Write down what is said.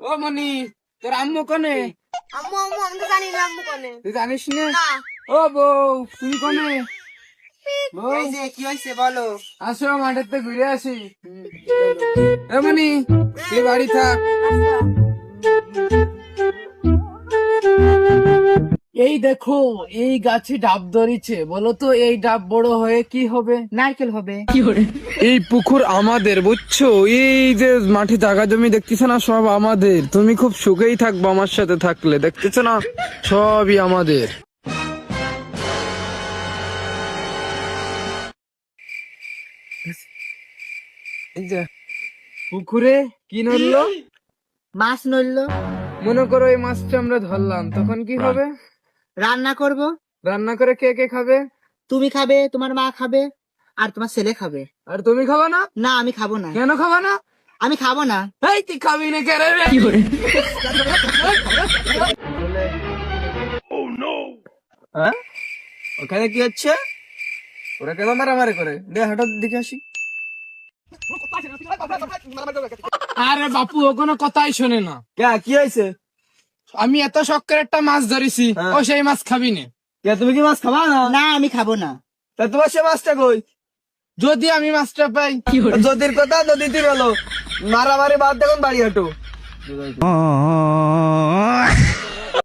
ও মনি, তোর আম্মু কনে? আম্মু আম্মু আমি তো জানি না আম্মু কোনে। তুই জানিস না? না। ও বউ, তুমি কনে? বউ, এই যে কি হইছে বলো। আসো মাঠের তো ঘুরে আসি। এ মনি, তুই বাড়ি থাক। আচ্ছা। এই দেখো, এই গাছে ডাব ধরেছে, বলো তো এই ডাব বড় হয়ে কি হবে? নারকেল হবে। এই পুকুর আমাদের, বুঝছো? এই যে মাঠে জায়গা জমি দেখতেছো না, সব আমাদের। তুমি খুব সুখেই থাকবো আমার সাথে থাকলে, দেখতেছো না, সবই আমাদের। এই যে পুকুরে কি নড়লো? মাছ নড়লো। মনে করো এই মাছটা আমরা ধরলাম, তখন কি হবে? রান্না করব। রান্না করে কে কে খাবে? তুমি খাবে, তোমার মা খাবে, আর তোমার ছেলে খাবে। আর তুমি খাবা না? না আমি খাবো না। কেন খাবা না? আমি খাবো না। এই তুই খাবি না কেন রে? হ্যাঁ, ওখানে কি হচ্ছে? ওরা কেন মারামারি করে? দে হঠাৎ দেখে আসি। আরে বাপু, ও কোনো কথাই শোনে না। কি হয়েছে? আমি এত শখ করে একটা মাছ ধরেছি, হ্যাঁ। ও সেই মাছ খাবি না। তুমি কি মাছ খাবা না? না আমি খাবো না। তা তোমার সে মাছটা কই? যদি আমি মাছটা পাই। যদির কথা নদীতে বলো, মারামারি বাদ দেখুন বাড়ি হাঁটো।